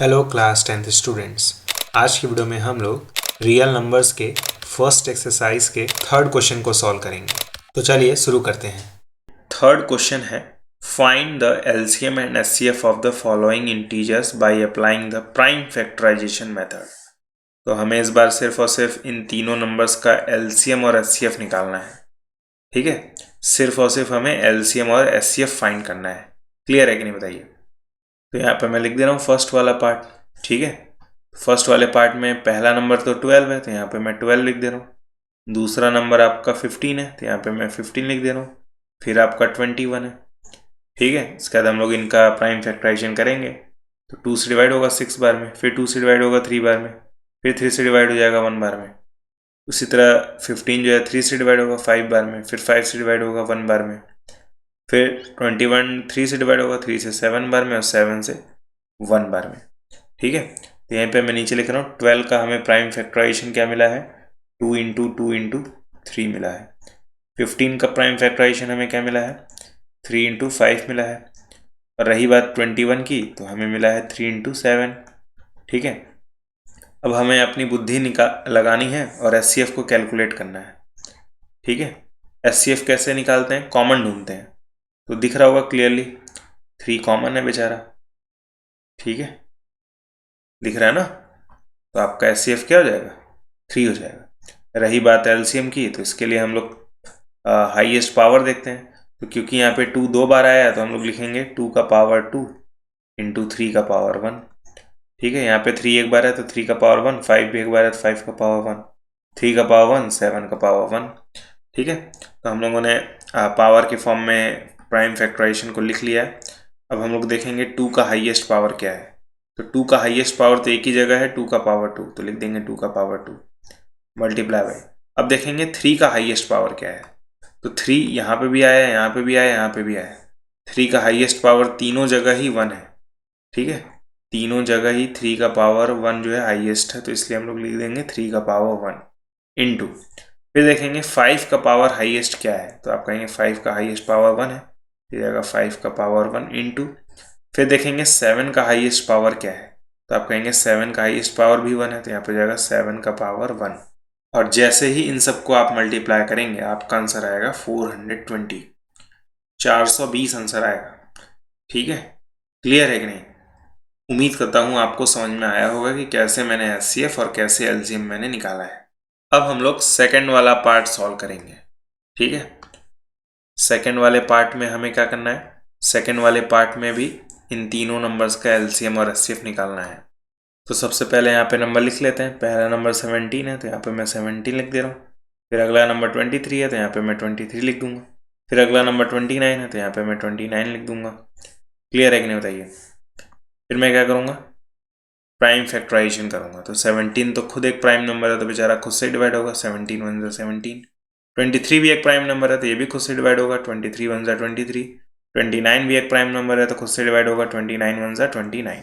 Hello class 10th students. आज की video में हम लोग रियल नंबर्स के फर्स्ट एक्सरसाइज के थर्ड क्वेश्चन को सॉल्व करेंगे। तो चलिए शुरू करते हैं। थर्ड क्वेश्चन है, find the LCM and HCF of the following integers by applying the prime factorisation method. तो हमें इस बार सिर्फ और सिर्फ इन तीनों नंबर्स का एलसीएम और एचसीएफ निकालना है। ठीक है, सिर्फ और सिर्फ हमें एलसीएम और एचसीएफ फाइंड करना है। क्लियर है कि नहीं बताइए। तो यहाँ पे मैं लिख दे रहा हूँ फर्स्ट वाला पार्ट। ठीक है, फर्स्ट वाले पार्ट में पहला नंबर तो 12 है, तो यहाँ पे मैं 12 लिख दे रहा हूँ। दूसरा नंबर आपका 15 है, तो यहाँ पे मैं 15 लिख दे रहा हूँ। फिर आपका 21 है। ठीक है, इसके बाद हम लोग इनका प्राइम फैक्टराइजेशन करेंगे। तो 2 से डिवाइड होगा 6 बार में, फिर 2 से डिवाइड होगा 3 बार में, फिर 3 से डिवाइड हो जाएगा 1 बार में। उसी तरह 15 जो है 3 से डिवाइड होगा 5 बार में, फिर 5 से डिवाइड होगा 1 बार में, फिर 21 3 से डिवाइड होगा 3 से 7 बार में, और 7 से 1 बार में। ठीक है, तो यहाँ पे मैं नीचे लिख रहा हूँ 12 का हमें प्राइम फैक्टराइजेशन क्या मिला है, 2 इंटू 2 इंटू 3 मिला है। 15 का प्राइम फैक्टराइजेशन हमें क्या मिला है, 3 इंटू 5 मिला है। और रही बात 21 की, तो हमें मिला है 3 इंटू 7। ठीक है, अब हमें अपनी बुद्धि लगानी है और एचसीएफ को कैलकुलेट करना है। ठीक है, एचसीएफ कैसे निकालते हैं, कॉमन ढूंढते हैं। तो दिख रहा होगा क्लियरली 3 कॉमन है बेचारा। ठीक है, दिख रहा है ना। तो आपका एचसीएफ क्या हो जाएगा, 3 हो जाएगा। रही बात एलसीएम की, तो इसके लिए हम लोग हाईएस्ट पावर देखते हैं। तो क्योंकि यहाँ पे 2 2 बार आया है, तो हम लोग लिखेंगे 2 का पावर 2 इंटू 3 का पावर 1। ठीक है, यहाँ पे 3 एक बार है तो 3 का पावर 1, 5 भी एक बार है तो 5 का पावर 1, 3 का पावर 1, 7 का पावर 1। ठीक है, तो हम लोगों ने पावर के फॉर्म में प्राइम फैक्टराइजेशन को लिख लिया है। अब हम लोग देखेंगे 2 का हाईएस्ट पावर क्या है। तो 2 का हाईएस्ट पावर तो एक ही जगह है, 2 का पावर 2, तो लिख देंगे 2 का पावर 2 मल्टीप्लाई बाई। अब देखेंगे 3 का हाईएस्ट पावर क्या है। तो 3 यहाँ पे भी आया, यहाँ पे भी आया, यहाँ पे भी आया। 3 का हाईएस्ट पावर तीनों जगह ही 1 है। ठीक है, तीनों जगह ही 3 का पावर 1 जो है हाईएस्ट है, तो इसलिए हम लोग लिख देंगे 3 का पावर 1 इंटू। फिर देखेंगे 5 का पावर हाईएस्ट क्या है। तो आप कहेंगे 5 का हाईएस्ट पावर 1 है, फिर जाएगा 5 का पावर 1 इंटू। फिर देखेंगे 7 का हाईएस्ट पावर क्या है। तो आप कहेंगे 7 का हाईएस्ट पावर भी 1 है, तो यहाँ पे जाएगा 7 का पावर 1। और जैसे ही इन सबको आप मल्टीप्लाई करेंगे, आपका आंसर आएगा 420, 420 आंसर आएगा। ठीक है, क्लियर है कि नहीं। उम्मीद करता हूँ आपको समझ में आया होगा कि कैसे मैंने एचसीएफ और कैसे एलसीएम मैंने निकाला है। अब हम लोग सेकंड वाला पार्ट सॉल्व करेंगे। ठीक है, सेकंड वाले पार्ट में हमें क्या करना है, सेकंड वाले पार्ट में भी इन तीनों नंबर्स का एलसीएम और एचसीएफ निकालना है। तो सबसे पहले यहाँ पे नंबर लिख लेते हैं। पहला नंबर 17 है, तो यहाँ पे मैं 17 लिख दे रहा हूँ। फिर अगला नंबर 23 है, तो यहाँ पे मैं 23 लिख दूंगा। फिर अगला नंबर 29 है, तो यहाँ पे मैं 29 लिख दूंगा। क्लियर है कि नहीं बताइए। फिर मैं क्या करूँगा, प्राइम फैक्टराइजेशन करूँगा। तो 17 तो खुद एक प्राइम नंबर है, तो बेचारा खुद से डिवाइड होगा, 17 1 17। 23 भी एक प्राइम नंबर है, तो ये भी खुद से डिवाइड होगा, 23 1 23। 29 भी एक प्राइम नंबर है, तो खुद से डिवाइड होगा, 29 1 29।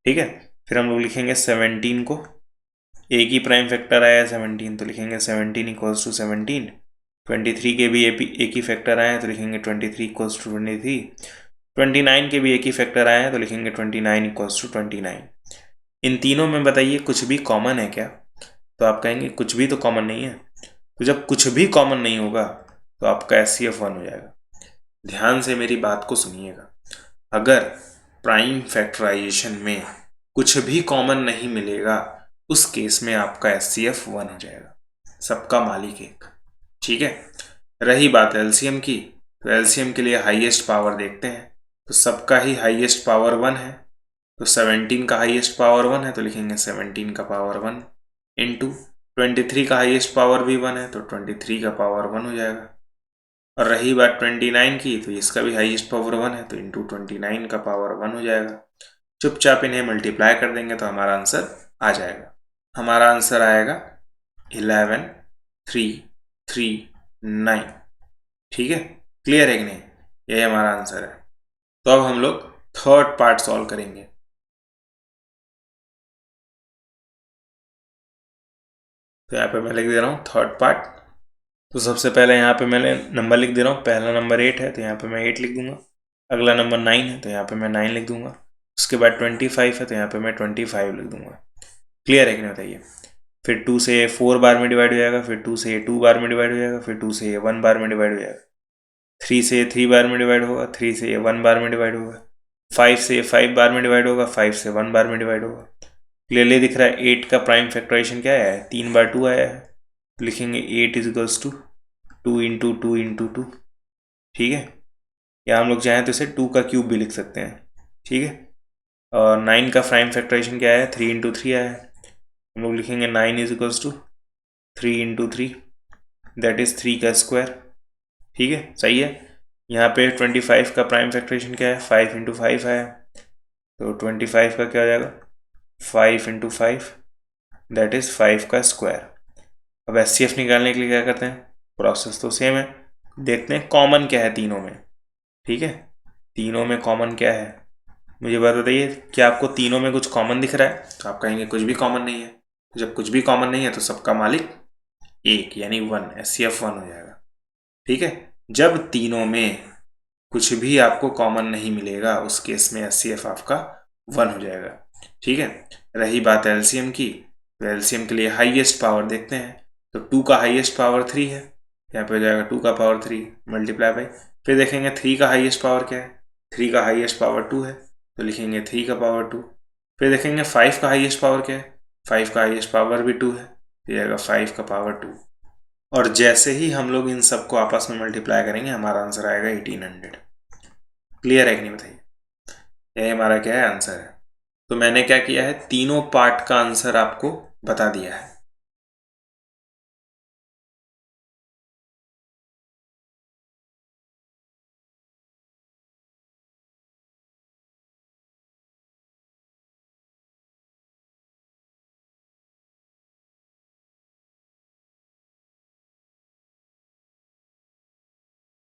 ठीक है, फिर हम लोग लिखेंगे 17 को, एक ही प्राइम फैक्टर आया है 17, तो लिखेंगे 17 इक्वल्स टू 17। 23 के भी एक ही फैक्टर आए हैं, तो लिखेंगे 23 इक्वल्स टू 23। 29 के भी एक ही फैक्टर आए हैं, तो लिखेंगे 29 इक्वल्स टू 29। इन तीनों में बताइए कुछ भी कॉमन है क्या। तो आप कहेंगे कुछ भी तो कॉमन नहीं है। तो जब कुछ भी कॉमन नहीं होगा, तो आपका एचसीएफ 1 हो जाएगा। ध्यान से मेरी बात को सुनिएगा। अगर प्राइम फैक्टराइजेशन में कुछ भी कॉमन नहीं मिलेगा, उस केस में आपका एचसीएफ 1 हो जाएगा, सबका मालिक एक। ठीक है, रही बात एलसीएम की, तो एलसीएम के लिए हाईएस्ट पावर देखते हैं। तो सबका ही हाईएस्ट पावर 1 है, तो 17 का हाईएस्ट पावर 1 है, तो लिखेंगे 17 का पावर 1 इंटू 23 का हाईएस्ट पावर भी 1 है, तो 23 का पावर 1 हो जाएगा। और रही बात 29 की, तो इसका भी हाईएस्ट पावर 1 है, तो इंटू 29 का पावर 1 हो जाएगा। चुपचाप इन्हें मल्टीप्लाई कर देंगे तो हमारा आंसर आ जाएगा। हमारा आंसर आएगा 11 3 3 9। ठीक है, क्लियर है कि नहीं, यही हमारा आंसर है। तो अब हम लोग थर्ड पार्ट सॉल्व करेंगे। तो यहाँ पे मैं लिख दे रहा हूँ थर्ड पार्ट। तो सबसे पहले यहाँ पे मैंने नंबर लिख दे रहा हूँ। पहला नंबर 8 है, तो यहाँ पे मैं 8 लिख दूंगा। अगला नंबर 9 है, तो यहाँ पे मैं 9 लिख दूंगा। उसके बाद 25 है तो यहाँ पे मैं 25 लिख दूंगा। क्लियर है कि नहीं बताइए। फिर 2 से 4 बार में डिवाइड हो जाएगा, फिर 2 से 2 बार में डिवाइड हो जाएगा, फिर 2 से 1 बार में डिवाइड हो जाएगा, 3 से 3 बार में डिवाइड होगा, 3 से 1 बार में डिवाइड होगा, 5 से 5 बार में डिवाइड होगा, 5 से 1 बार में डिवाइड होगा। क्लियरली दिख रहा है 8 का प्राइम फैक्टराइजेशन क्या आया है, 3 बार 2 आया है। तो लिखेंगे 8 is equals to 2 into 2 into 2। ठीक है, या हम लोग चाहें तो इसे 2 का क्यूब भी लिख सकते हैं। ठीक है, और 9 का प्राइम फैक्टराइजेशन क्या है, 3 इंटू 3 आया है। हम लोग लिखेंगे 9 is equals to 3 into 3, that is 3 का स्क्वायर। ठीक है, सही है। यहाँ पे 25 का प्राइम फैक्टराइजेशन क्या है, 5 इंटू 5 आया, तो 25 का क्या हो जाएगा, 5 इंटू 5, दैट इज 5 का स्क्वायर। अब HCF निकालने के लिए क्या करते हैं, प्रोसेस तो सेम है, देखते हैं कॉमन क्या है तीनों में। ठीक है, तीनों में कॉमन क्या है, मुझे बताइए। क्या आपको तीनों में कुछ कॉमन दिख रहा है, तो आप कहेंगे कुछ भी कॉमन नहीं है। जब कुछ भी कॉमन नहीं है तो सबका मालिक एक यानी 1, HCF 1 हो जाएगा। ठीक है, जब तीनों में कुछ भी आपको कॉमन नहीं मिलेगा उस केस में HCF आपका 1 हो जाएगा। ठीक है, रही बात LCM की, तो LCM के लिए हाईएस्ट पावर देखते हैं। तो 2 का हाईएस्ट पावर 3 है, यहाँ पे हो जाएगा 2 का पावर 3 मल्टीप्लाई बाई, फिर देखेंगे 3 का हाईएस्ट पावर क्या है, 3 का हाईएस्ट पावर 2 है, तो लिखेंगे 3 का पावर 2। फिर देखेंगे 5 का हाईएस्ट पावर क्या है, 5 का हाईएस्ट पावर भी 2 है, तो जाएगा 5 का पावर 2। और जैसे ही हम लोग इन सबको आपस में मल्टीप्लाई करेंगे हमारा आंसर आएगा 1800। क्लियर है कि नहीं बताइए, यही हमारा क्या है आंसर है। तो मैंने क्या किया है, तीनों पार्ट का आंसर आपको बता दिया है।